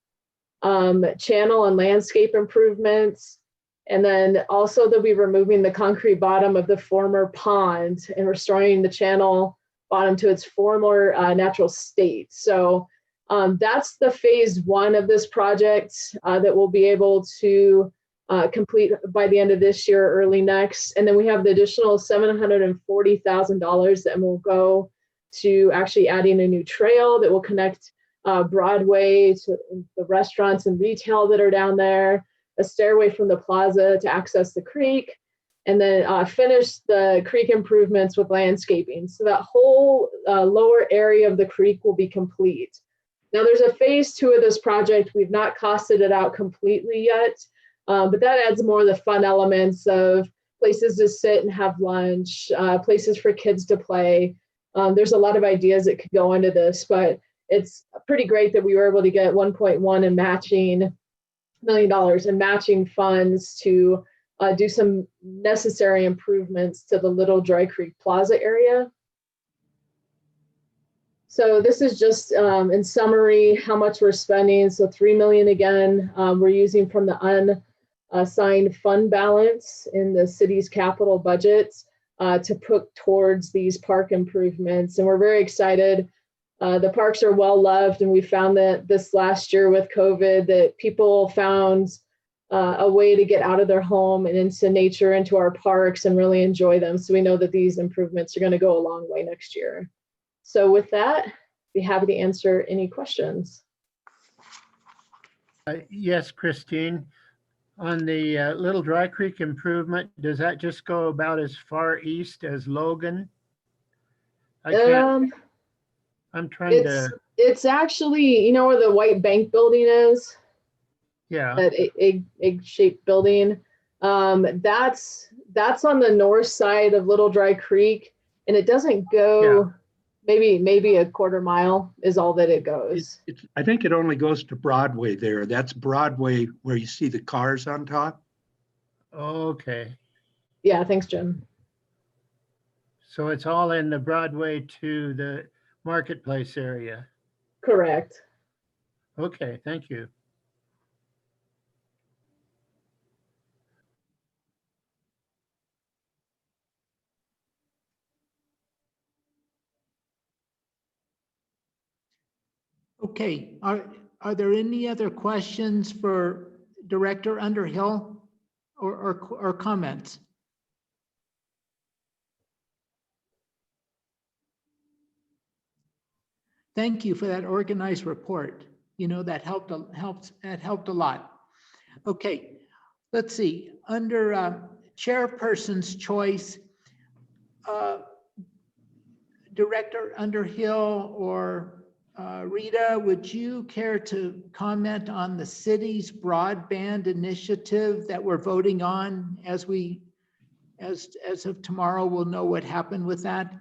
S6: Channel and landscape improvements. And then also they'll be removing the concrete bottom of the former pond and restoring the channel bottom to its former natural state. So that's the phase one of this project that we'll be able to complete by the end of this year, early next. And then we have the additional $740,000 that will go to actually adding a new trail that will connect Broadway to the restaurants and retail that are down there, a stairway from the plaza to access the creek, and then finish the creek improvements with landscaping. So that whole lower area of the creek will be complete. Now there's a phase two of this project. We've not costed it out completely yet, but that adds more of the fun elements of places to sit and have lunch, places for kids to play. There's a lot of ideas that could go into this, but it's pretty great that we were able to get 1.1 in matching $1 million in matching funds to do some necessary improvements to the Little Dry Creek Plaza area. So this is just in summary how much we're spending. So $3 million again, we're using from the unassigned fund balance in the city's capital budgets to put towards these park improvements. And we're very excited. The parks are well loved, and we found that this last year with COVID that people found a way to get out of their home and into nature, into our parks, and really enjoy them. So we know that these improvements are going to go a long way next year. So with that, be happy to answer any questions.
S5: Yes, Christine. On the Little Dry Creek improvement, does that just go about as far east as Logan? I'm trying to.
S6: It's actually, you know where the white bank building is?
S5: Yeah.
S6: That egg-shaped building. That's on the north side of Little Dry Creek, and it doesn't go. Yeah. Maybe a quarter mile is all that it goes.
S4: I think it only goes to Broadway there. That's Broadway where you see the cars on top.
S5: Okay.
S6: Yeah, thanks, Jim.
S5: So it's all in the Broadway to the marketplace area.
S6: Correct.
S5: Okay, thank you.
S1: Okay, are there any other questions for Director Underhill or comments? Thank you for that organized report. You know, that helped a lot. Okay, let's see. Under Chairperson's choice, Director Underhill or Rita, would you care to comment on the city's broadband initiative that we're voting on as of tomorrow? We'll know what happened with that.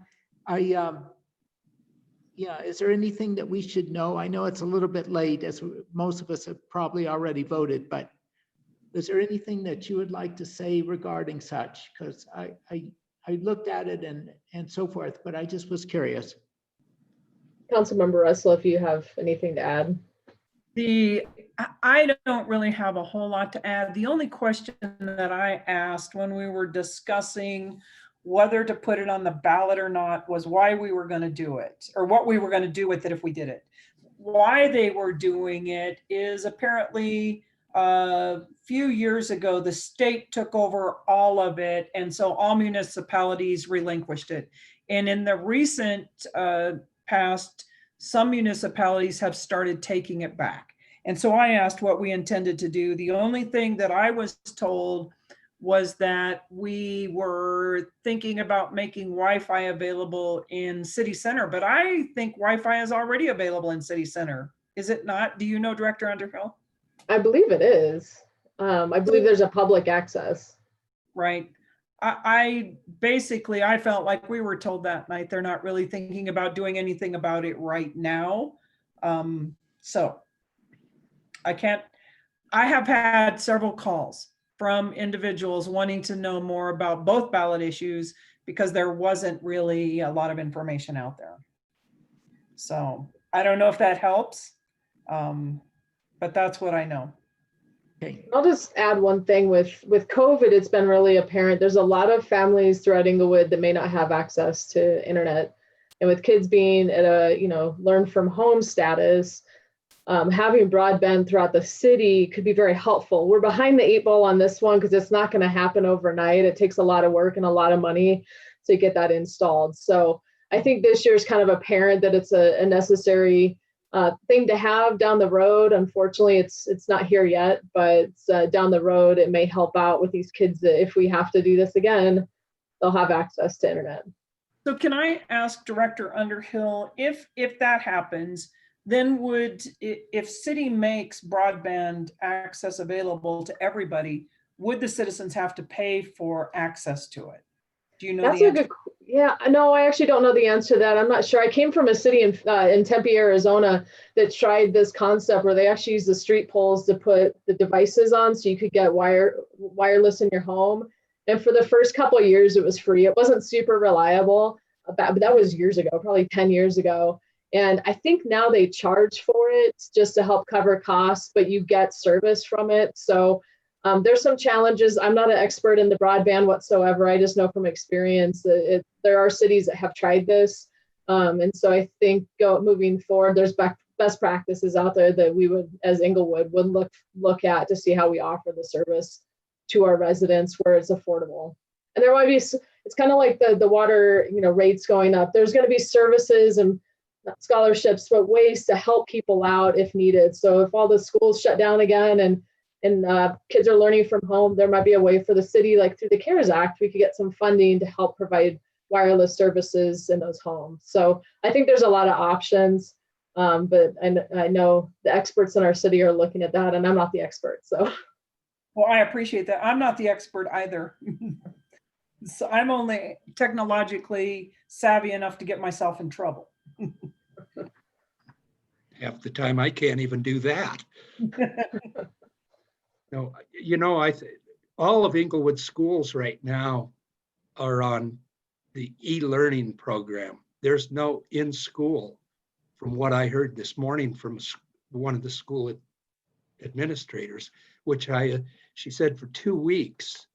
S1: Yeah, is there anything that we should know? I know it's a little bit late, as most of us have probably already voted, but is there anything that you would like to say regarding such? Because I looked at it and so forth, but I just was curious.
S6: Councilmember Russell, if you have anything to add.
S9: I don't really have a whole lot to add. The only question that I asked when we were discussing whether to put it on the ballot or not was why we were going to do it, or what we were going to do with it if we did it. Why they were doing it is apparently a few years ago, the state took over all of it, and so all municipalities relinquished it. And in the recent past, some municipalities have started taking it back. And so I asked what we intended to do. The only thing that I was told was that we were thinking about making Wi-Fi available in City Center, but I think Wi-Fi is already available in City Center. Is it not? Do you know, Director Underhill?
S6: I believe it is. I believe there's a public access.
S9: Right. I basically, I felt like we were told that night they're not really thinking about doing anything about it right now. So I have had several calls from individuals wanting to know more about both ballot issues because there wasn't really a lot of information out there. So I don't know if that helps, but that's what I know.
S1: Okay.
S6: I'll just add one thing with COVID, it's been really apparent. There's a lot of families throughout Inglewood that may not have access to internet. And with kids being at a, learn from home status, having broadband throughout the city could be very helpful. We're behind the 8 ball on this one because it's not going to happen overnight. It takes a lot of work and a lot of money to get that installed. So I think this year is kind of apparent that it's a necessary thing to have down the road. Unfortunately, it's not here yet, but down the road, it may help out with these kids that if we have to do this again, they'll have access to internet.
S9: So can I ask Director Underhill, if that happens, then if city makes broadband access available to everybody, would the citizens have to pay for access to it? Do you know
S6: That's
S9: the
S6: a
S9: answer?
S6: good, yeah, no, I actually don't know the answer to that. I'm not sure. I came from a city in Tempe, Arizona that tried this concept where they actually used the street poles to put the devices on so you could get wireless in your home. And for the first couple of years, it was free. It wasn't super reliable, but that was years ago, probably 10 years ago. And I think now they charge for it just to help cover costs, but you get service from it. So there's some challenges. I'm not an expert in the broadband whatsoever. I just know from experience that there are cities that have tried this. And so I think moving forward, there's best practices out there that we would, as Inglewood, would look at to see how we offer the service to our residents where it's affordable. And there might be, it's kind of like the water, rates going up. There's going to be services and not scholarships, but ways to help people out if needed. So if all the schools shut down again and kids are learning from home, there might be a way for the city, like through the CARES Act, we could get some funding to help provide wireless services in those homes. So I think there's a lot of options, but I know the experts in our city are looking at that, and I'm not the expert. So,
S9: well, I appreciate that. I'm not the expert either. So I'm only technologically savvy enough to get myself in trouble.
S4: Half the time I can't even do that. No, all of Inglewood schools right now are on the e-learning program. There's no in-school, from what I heard this morning from one of the school administrators, which she said for 2 weeks.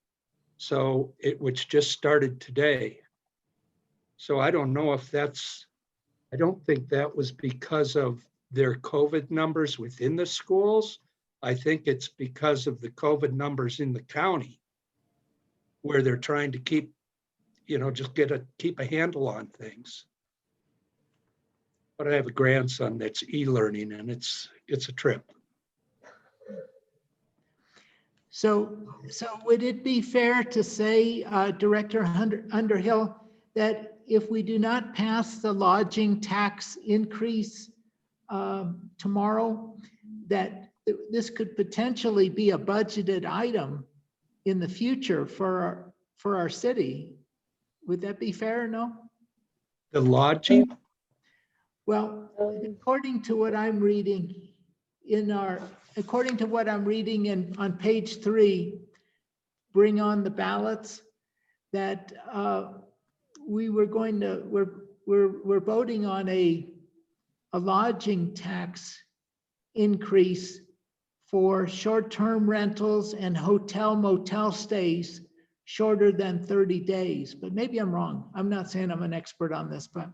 S4: So which just started today. So I don't know if I don't think that was because of their COVID numbers within the schools. I think it's because of the COVID numbers in the county where they're trying to keep, just keep a handle on things. But I have a grandson that's e-learning and it's a trip.
S1: So would it be fair to say, Director Underhill, that if we do not pass the lodging tax increase tomorrow, that this could potentially be a budgeted item in the future for our city? Would that be fair or no?
S4: The lodging?
S1: Well, according to what I'm reading on page 3, bring on the ballots, that we're voting on a lodging tax increase for short-term rentals and hotel motel stays shorter than 30 days. But maybe I'm wrong. I'm not saying I'm an expert on this, but.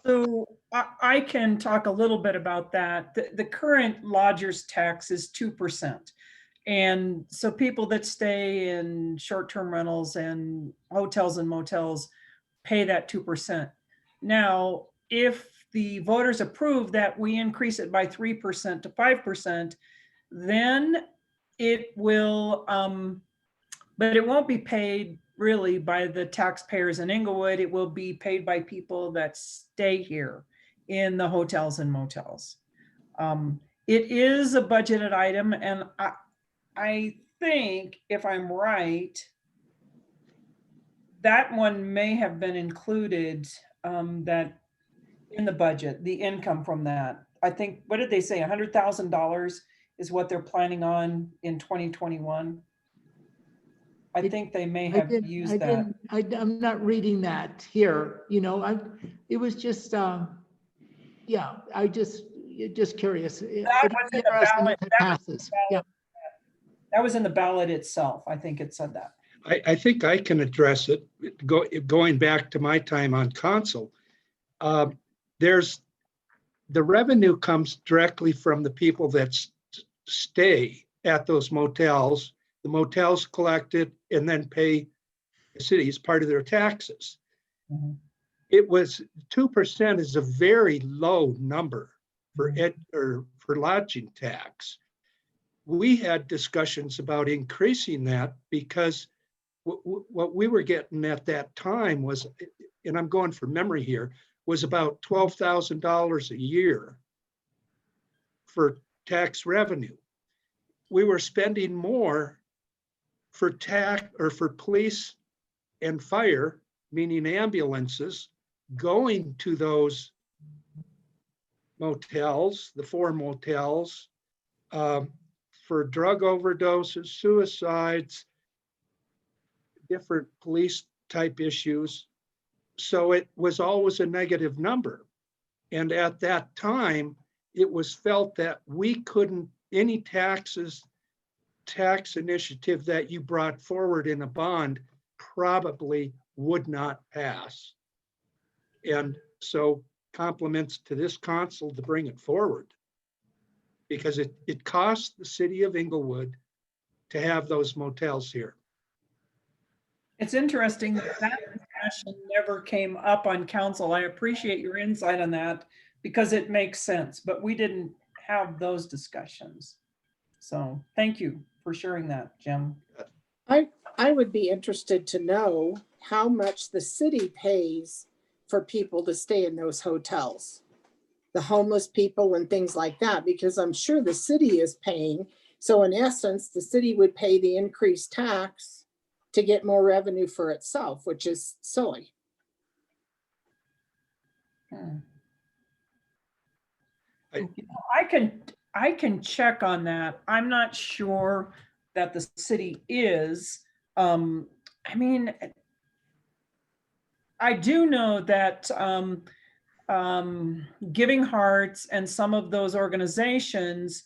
S9: So I can talk a little bit about that. The current lodger's tax is 2%. And so people that stay in short-term rentals and hotels and motels pay that 2%. Now, if the voters approve that we increase it by 3% to 5%, then it will, but it won't be paid really by the taxpayers in Inglewood. It will be paid by people that stay here in the hotels and motels. It is a budgeted item, and I think, if I'm right, that one may have been included, that in the budget, the income from that. I think, what did they say? $100,000 is what they're planning on in 2021. I think they may
S1: I
S9: have
S1: didn't,
S9: used that.
S1: I'm not reading that here, you know, it was just, yeah, just curious.
S9: That was in the
S1: Interesting
S9: ballot.
S1: if it
S9: That was
S1: passes. Yeah.
S9: That was in the ballot itself. I think it said that.
S4: I think I can address it, going back to my time on council. There's, the revenue comes directly from the people that stay at those motels. The motels collect it and then pay the city as part of their taxes.
S9: Mhm.
S4: It was 2% is a very low number for for lodging tax. We had discussions about increasing that because what we were getting at that time was, and I'm going from memory here, was about $12,000 a year for tax revenue. We were spending more for tax or for police and fire, meaning ambulances, going to those motels, the 4 motels, for drug overdoses, suicides, different police type issues. So it was always a negative number. And at that time, it was felt that we couldn't, any tax initiative that you brought forward in a bond probably would not pass. And so compliments to this council to bring it forward, because it cost the city of Inglewood to have those motels here.
S9: It's interesting that that discussion never came up on council. I appreciate your insight on that because it makes sense, but we didn't have those discussions. So thank you for sharing that, Jim.
S3: I would be interested to know how much the city pays for people to stay in those hotels, the homeless people and things like that, because I'm sure the city is paying. So in essence, the city would pay the increased tax to get more revenue for itself, which is silly.
S9: I can check on that. I'm not sure that the city is. I mean, I do know that Giving Hearts and some of those organizations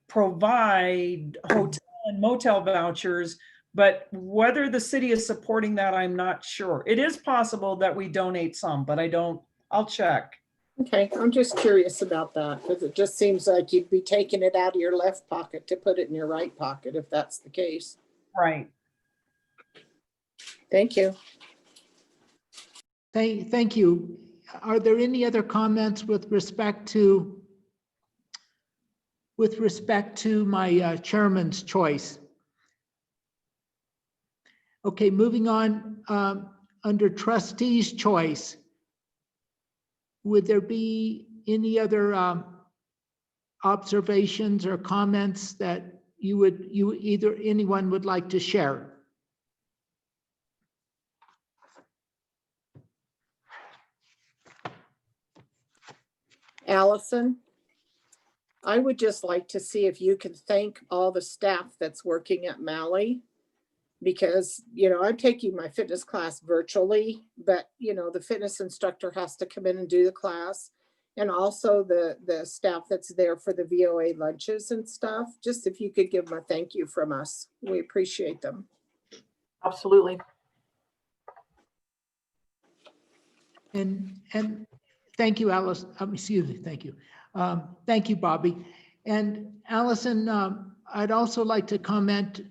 S9: provide hotel and motel vouchers, but whether the city is supporting that, I'm not sure. It is possible that we donate some, but I'll check.
S3: Okay, I'm just curious about that because it just seems like you'd be taking it out of your left pocket to put it in your right pocket if that's the case.
S9: Right.
S3: Thank you.
S1: Thank you. Are there any other comments with respect to my chairman's choice? Okay, moving on, under trustee's choice, would there be any other observations or comments that anyone would like to share?
S3: Allison, I would just like to see if you can thank all the staff that's working at Malley, because, I'm taking my fitness class virtually, but, the fitness instructor has to come in and do the class. And also the staff that's there for the VOA lunches and stuff. Just if you could give them a thank you from us. We appreciate them.
S8: Absolutely.
S1: And thank you, Alice. Excuse me. Thank you. Thank you, Bobby. And Allison, I'd also like to comment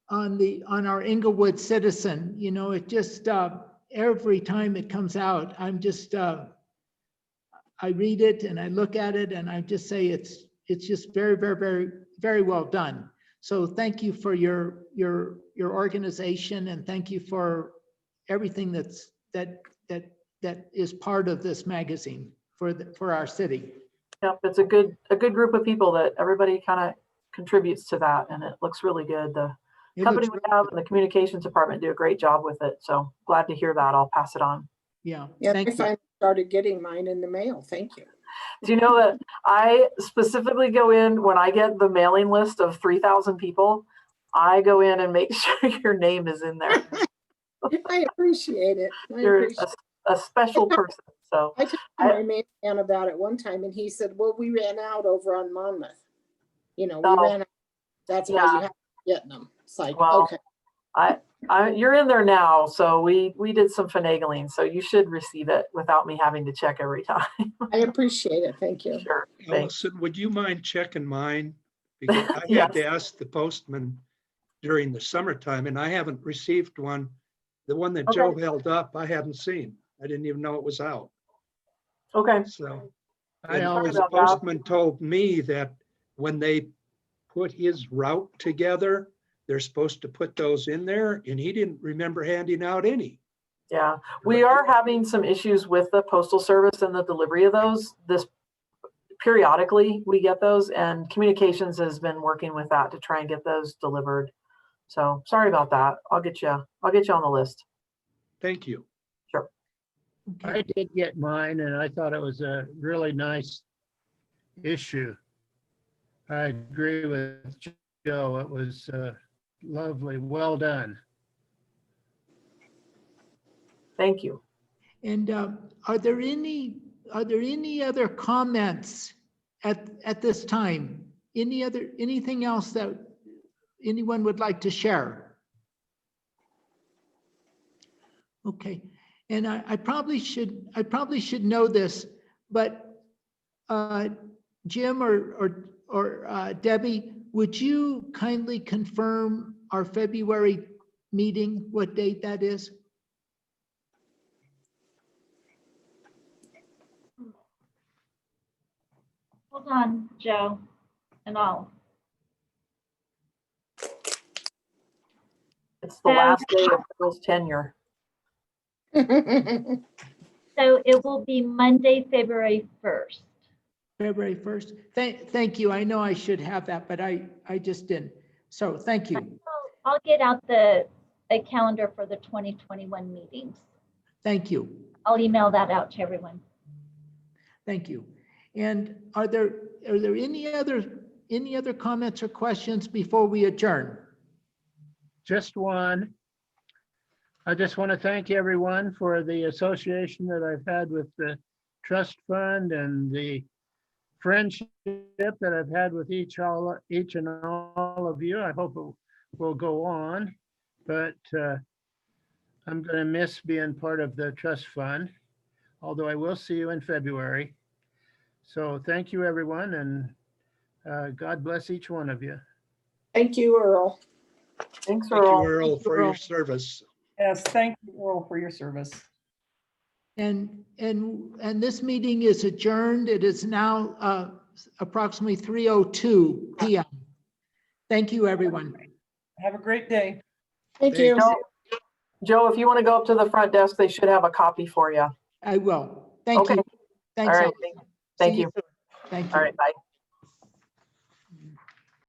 S1: on our Inglewood Citizen. It just every time it comes out, I'm just I read it and I look at it and I just say it's just very, very, very, very well done. So thank you for your organization, and thank you for everything that is part of this magazine for our city.
S8: Yep, it's a good group of people that everybody kind of contributes to that, and it looks really good. The company we have and the communications department do a great job with it. So glad to hear that. I'll pass it on.
S1: Yeah.
S3: I finally started getting mine in the mail. Thank you.
S8: Do you know that I specifically go in when I get the mailing list of 3,000 people? I go in and make sure your name is in there.
S3: I appreciate it.
S8: You're a special person. So
S3: I talked to my man about it one time and he said, well, we ran out over on Monmouth. You know, we ran out. That's why you have to get them. It's like,
S8: well,
S3: okay.
S8: you're in there now. So we did some finagling. So you should receive it without me having to check every time.
S3: I appreciate it. Thank you.
S8: Sure. Thanks.
S4: Allison, would you mind checking mine? Because I
S8: Yes.
S4: had to ask the postman during the summertime and I haven't received one. The one that Joe held up, I hadn't seen. I didn't even know it was out.
S8: Okay.
S4: So
S5: I
S4: and
S5: always,
S4: the postman told me that when they put his route together, they're supposed to put those in there, and he didn't remember handing out any.
S8: Yeah, we are having some issues with the postal service and the delivery of those. This periodically we get those, and communications has been working with that to try and get those delivered. So sorry about that. I'll get you on the list.
S4: Thank you.
S8: Sure.
S5: I did get mine and I thought it was a really nice issue. I agree with Joe. It was lovely. Well done.
S8: Thank you.
S1: And are there any other comments at this time? Anything else that anyone would like to share? Okay, and I probably should know this, but Jim or Debbie, would you kindly confirm our February meeting, what date that is?
S2: Hold on, Joe, and I'll.
S8: It's the last day of Phil's tenure.
S2: So it will be Monday, February 1st.
S1: February 1st. Thank you. I know I should have that, but I just didn't. So thank you.
S2: I'll get out a calendar for the 2021 meetings.
S1: Thank you.
S2: I'll email that out to everyone.
S1: Thank you. And are there any other comments or questions before we adjourn?
S5: Just one. I just want to thank everyone for the association that I've had with the trust fund and the friendship that I've had with each and all of you. I hope it will go on, but I'm going to miss being part of the trust fund, although I will see you in February. So thank you, everyone, and God bless each one of you.
S3: Thank you, Earl.
S8: Thanks,
S4: Thank you,
S8: Earl.
S4: Earl, for your service.
S9: Yes, thank you, Earl, for your service.
S1: And this meeting is adjourned. It is now approximately 3:02 p.m. Thank you, everyone.
S9: Have a great day.
S3: Thank you.
S8: Joe, if you want to go up to the front desk, they should have a copy for you.
S1: I will. Thank
S8: Okay.
S1: you. Thanks.
S8: All right.
S1: Allison.
S8: Thank
S1: See
S8: you.
S1: soon. Thank you.
S8: All right. Bye.